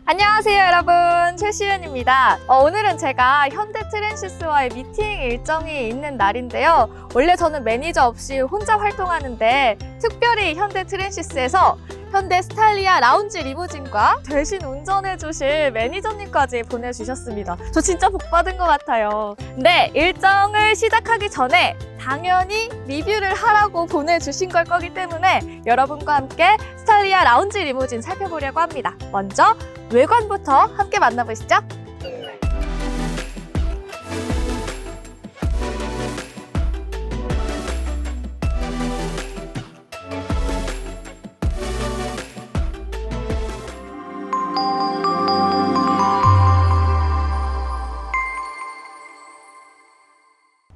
안녕하세요 여러분, 최시은입니다. 오늘은 제가 현대 트랜시스와의 미팅 일정이 있는 날인데요. 원래 저는 매니저 없이 혼자 활동하는데 특별히 현대 트랜시스에서 현대 스탈리아 라운지 리무진과 대신 운전해주실 매니저님까지 보내주셨습니다. 저 진짜 복 받은 것 같아요. 근데 일정을 시작하기 전에 당연히 리뷰를 하라고 보내주신 걸 거기 때문에 여러분과 함께 스탈리아 라운지 리무진 살펴보려고 합니다. 먼저 외관부터 함께 만나보시죠.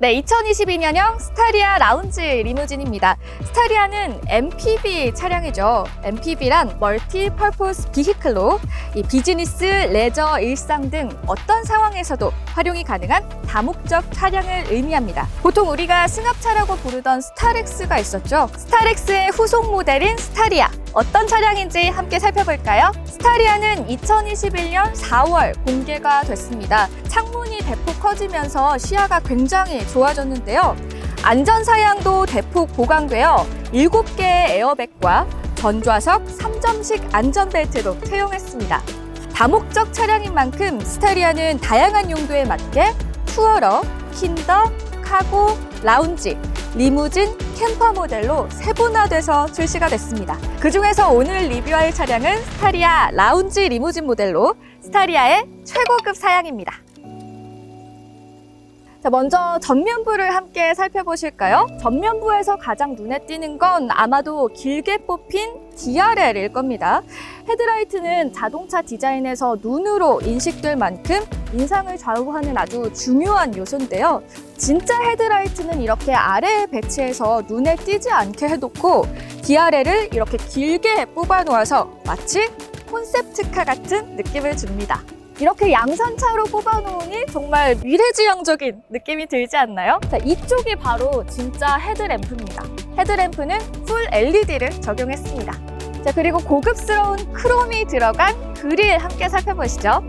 네, 2022년형 스탈리아 라운지 리무진입니다. 스탈리아는 MPV 차량이죠. MPV란 멀티 퍼포스 비히클로 이 비즈니스, 레저, 일상 등 어떤 상황에서도 활용이 가능한 다목적 차량을 의미합니다. 보통 우리가 승합차라고 부르던 스타렉스가 있었죠. 스타렉스의 후속 모델인 스탈리아. 어떤 차량인지 함께 살펴볼까요? 스탈리아는 2021년 4월 공개가 됐습니다. 창문이 대폭 커지면서 시야가 굉장히 좋아졌는데요. 안전사양도 대폭 보강되어 7개의 에어백과 전좌석 3점식 안전벨트도 채용했습니다. 다목적 차량인 만큼 스탈리아는 다양한 용도에 맞게 투어러, 킨더, 카고, 라운지, 리무진, 캠퍼 모델로 세분화돼서 출시가 됐습니다. 그중에서 오늘 리뷰할 차량은 스탈리아 라운지 리무진 모델로 스탈리아의 최고급 사양입니다. 자, 먼저 전면부를 함께 살펴보실까요? 전면부에서 가장 눈에 띄는 건 아마도 길게 뽑힌 DRL일 겁니다. 헤드라이트는 자동차 디자인에서 눈으로 인식될 만큼 인상을 좌우하는 아주 중요한 요소인데요. 진짜 헤드라이트는 이렇게 아래에 배치해서 눈에 띄지 않게 해놓고 DRL을 이렇게 길게 뽑아놓아서 마치 콘셉트카 같은 느낌을 줍니다. 이렇게 양산차로 뽑아놓으니 정말 미래지향적인 느낌이 들지 않나요? 자, 이쪽이 바로 진짜 헤드램프입니다. 헤드램프는 풀 LED를 적용했습니다. 자, 그리고 고급스러운 크롬이 들어간 그릴 함께 살펴보시죠.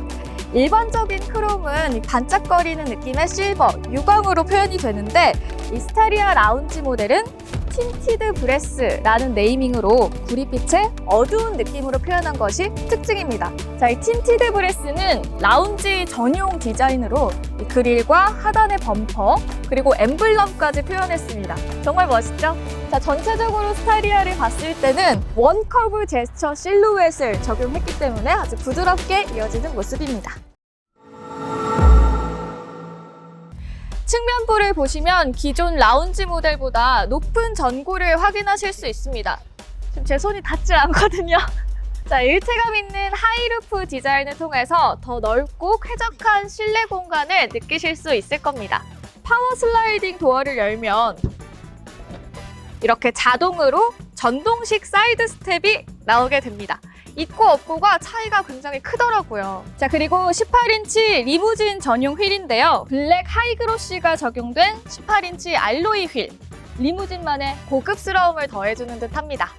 일반적인 크롬은 반짝거리는 느낌의 실버, 유광으로 표현이 되는데 이 스탈리아 라운지 모델은 틴티드 브레스라는 네이밍으로 구릿빛의 어두운 느낌으로 표현한 것이 특징입니다. 자, 이 틴티드 브레스는 라운지 전용 디자인으로 이 그릴과 하단의 범퍼 그리고 엠블럼까지 표현했습니다. 정말 멋있죠? 자, 전체적으로 스탈리아를 봤을 때는 원 커브 제스처 실루엣을 적용했기 때문에 아주 부드럽게 이어지는 모습입니다. 측면부를 보시면 기존 라운지 모델보다 높은 전고를 확인하실 수 있습니다. 지금 제 손이 닿질 않거든요. 자, 일체감 있는 하이루프 디자인을 통해서 더 넓고 쾌적한 실내 공간을 느끼실 수 있을 겁니다. 파워 슬라이딩 도어를 열면 이렇게 자동으로 전동식 사이드 스텝이 나오게 됩니다. 있고 없고가 차이가 굉장히 크더라고요. 자, 그리고 18인치 리무진 전용 휠인데요. 블랙 하이그로시가 적용된 18인치 알로이 휠. 리무진만의 고급스러움을 더해주는 듯합니다.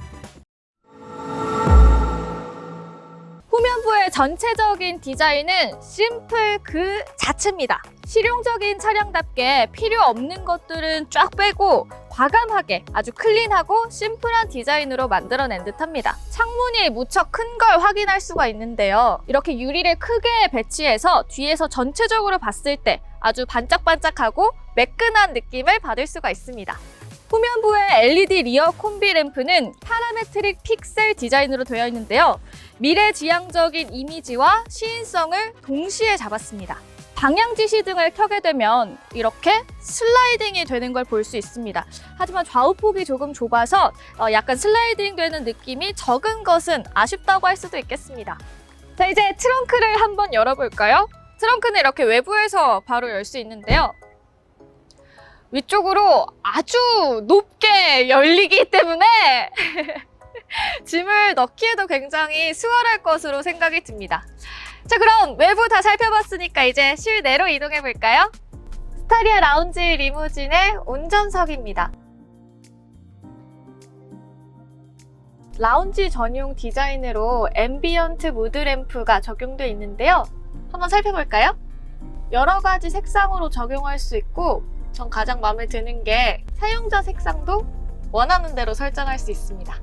후면부의 전체적인 디자인은 심플 그 자체입니다. 실용적인 차량답게 필요 없는 것들은 쫙 빼고 과감하게 아주 클린하고 심플한 디자인으로 만들어낸 듯합니다. 창문이 무척 큰 걸 확인할 수가 있는데요. 이렇게 유리를 크게 배치해서 뒤에서 전체적으로 봤을 때 아주 반짝반짝하고 매끈한 느낌을 받을 수가 있습니다. 후면부의 LED 리어 콤비 램프는 파라메트릭 픽셀 디자인으로 되어 있는데요. 미래지향적인 이미지와 시인성을 동시에 잡았습니다. 방향 지시등을 켜게 되면 이렇게 슬라이딩이 되는 걸 볼 수 있습니다. 하지만 좌우폭이 조금 좁아서 약간 슬라이딩 되는 느낌이 적은 것은 아쉽다고 할 수도 있겠습니다. 자, 이제 트렁크를 한번 열어볼까요? 트렁크는 이렇게 외부에서 바로 열 수 있는데요. 위쪽으로 아주 높게 열리기 때문에 짐을 넣기에도 굉장히 수월할 것으로 생각이 듭니다. 자, 그럼 외부 다 살펴봤으니까 이제 실내로 이동해 볼까요? 스탈리아 라운지 리무진의 운전석입니다. 라운지 전용 디자인으로 앰비언트 무드 램프가 적용되어 있는데요. 한번 살펴볼까요? 여러 가지 색상으로 적용할 수 있고 전 가장 마음에 드는 게 사용자 색상도 원하는 대로 설정할 수 있습니다.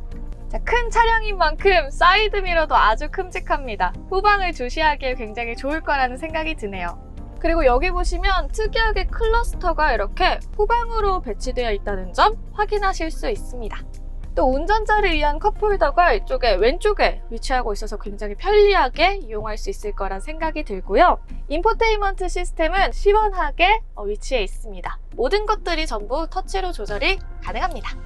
자, 큰 차량인 만큼 사이드 미러도 아주 큼직합니다. 후방을 주시하기에 굉장히 좋을 거라는 생각이 드네요. 그리고 여기 보시면 특이하게 클러스터가 이렇게 후방으로 배치되어 있다는 점 확인하실 수 있습니다. 또 운전자를 위한 컵홀더가 이쪽에 왼쪽에 위치하고 있어서 굉장히 편리하게 이용할 수 있을 거란 생각이 들고요. 인포테인먼트 시스템은 시원하게 위치해 있습니다. 모든 것들이 전부 터치로 조절이 가능합니다.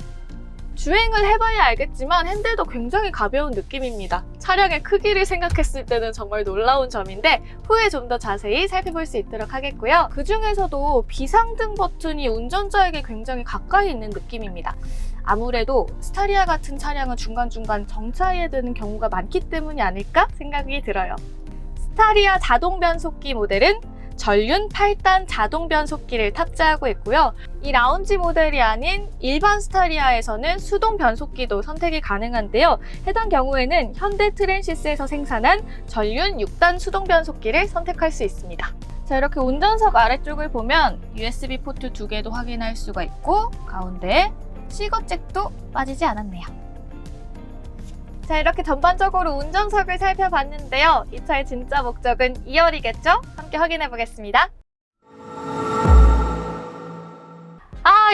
주행을 해봐야 알겠지만 핸들도 굉장히 가벼운 느낌입니다. 차량의 크기를 생각했을 때는 정말 놀라운 점인데 후에 좀 더 자세히 살펴볼 수 있도록 하겠고요. 그 중에서도 비상등 버튼이 운전자에게 굉장히 가까이 있는 느낌입니다. 아무래도 스타리아 같은 차량은 중간중간 정차해야 되는 경우가 많기 때문이 아닐까 생각이 들어요. 스타리아 자동 변속기 모델은 전륜 8단 자동 변속기를 탑재하고 있고요. 이 라운지 모델이 아닌 일반 스타리아에서는 수동 변속기도 선택이 가능한데요. 해당 경우에는 현대 트랜시스에서 생산한 전륜 6단 수동 변속기를 선택할 수 있습니다. 자, 이렇게 운전석 아래쪽을 보면 USB 포트 2개도 확인할 수가 있고 가운데에 시거잭도 빠지지 않았네요. 자, 이렇게 전반적으로 운전석을 살펴봤는데요. 이 차의 진짜 목적은 2열이겠죠? 함께 확인해 보겠습니다.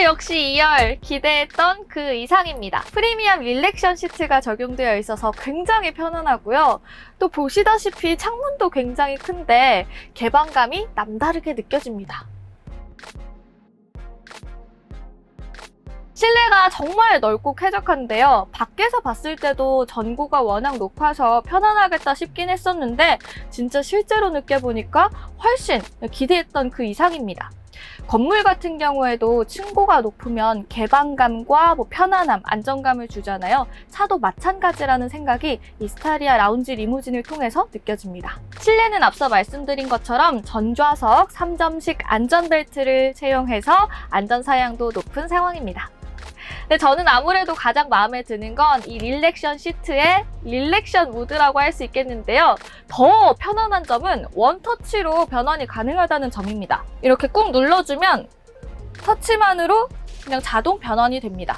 역시 2열 기대했던 그 이상입니다. 프리미엄 릴렉션 시트가 적용되어 있어서 굉장히 편안하고요. 또 보시다시피 창문도 굉장히 큰데 개방감이 남다르게 느껴집니다. 실내가 정말 넓고 쾌적한데요. 밖에서 봤을 때도 전고가 워낙 높아서 편안하겠다 싶긴 했었는데 진짜 실제로 느껴보니까 훨씬 기대했던 그 이상입니다. 건물 같은 경우에도 층고가 높으면 개방감과 편안함, 안정감을 주잖아요. 차도 마찬가지라는 생각이 이 스타리아 라운지 리무진을 통해서 느껴집니다. 실내는 앞서 말씀드린 것처럼 전좌석 3점식 안전벨트를 채용해서 안전사양도 높은 상황입니다. 근데 저는 아무래도 가장 마음에 드는 건 이 릴렉션 시트의 릴렉션 모드라고 할 수 있겠는데요. 더 편안한 점은 원터치로 변환이 가능하다는 점입니다. 이렇게 꾹 눌러주면 터치만으로 그냥 자동 변환이 됩니다.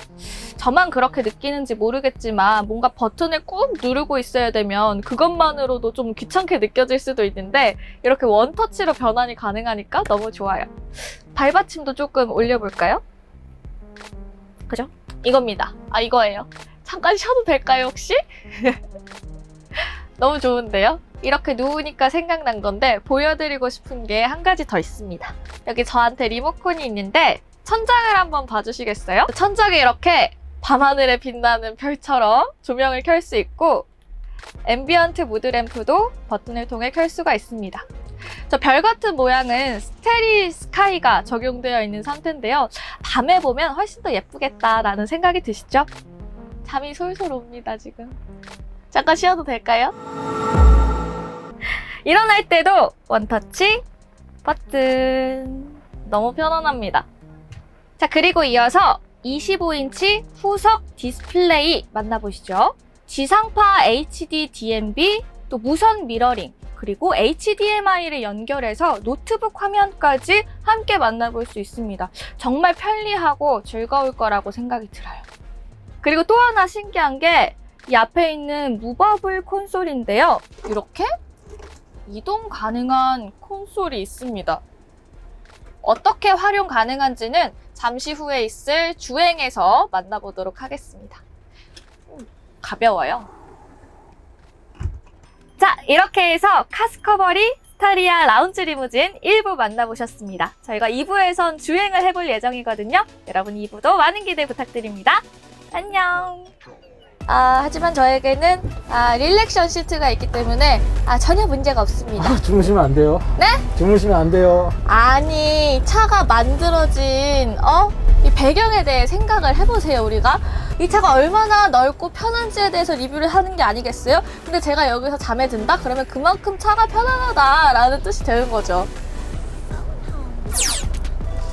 저만 그렇게 느끼는지 모르겠지만 뭔가 버튼을 꾹 누르고 있어야 되면 그것만으로도 좀 귀찮게 느껴질 수도 있는데 이렇게 원터치로 변환이 가능하니까 너무 좋아요. 발받침도 조금 올려볼까요? 그죠? 이겁니다. 이거예요. 잠깐 쉬어도 될까요, 혹시? 너무 좋은데요? 이렇게 누우니까 생각난 건데 보여드리고 싶은 게 한 가지 더 있습니다. 여기 저한테 리모컨이 있는데 천장을 한번 봐주시겠어요? 천장에 이렇게 밤하늘에 빛나는 별처럼 조명을 켤 수 있고 앰비언트 무드 램프도 버튼을 통해 켤 수가 있습니다. 저 별 같은 모양은 스테리 스카이가 적용되어 있는 상태인데요. 밤에 보면 훨씬 더 예쁘겠다라는 생각이 드시죠? 잠이 솔솔 옵니다, 지금. 잠깐 쉬어도 될까요? 일어날 때도 원터치 버튼. 너무 편안합니다. 자, 그리고 이어서 25인치 후석 디스플레이 만나보시죠. 지상파 HD DMB, 또 무선 미러링, 그리고 HDMI를 연결해서 노트북 화면까지 함께 만나볼 수 있습니다. 정말 편리하고 즐거울 거라고 생각이 들어요. 그리고 또 하나 신기한 게 이 앞에 있는 무버블 콘솔인데요. 이렇게 이동 가능한 콘솔이 있습니다. 어떻게 활용 가능한지는 잠시 후에 있을 주행에서 만나보도록 하겠습니다. 가벼워요. 자, 이렇게 해서 카스커버리 스타리아 라운지 리무진 1부 만나보셨습니다. 저희가 2부에선 주행을 해볼 예정이거든요. 여러분 2부도 많은 기대 부탁드립니다. 안녕! 하지만 저에게는 릴렉션 시트가 있기 때문에 전혀 문제가 없습니다. 주무시면 안 돼요. 네? 주무시면 안 돼요. 아니, 차가 만들어진 이 배경에 대해 생각을 해보세요. 우리가 이 차가 얼마나 넓고 편한지에 대해서 리뷰를 하는 게 아니겠어요? 근데 제가 여기서 잠에 든다? 그러면 그만큼 차가 편안하다라는 뜻이 되는 거죠.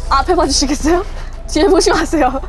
앞에 봐주시겠어요? 뒤에 보지 마세요.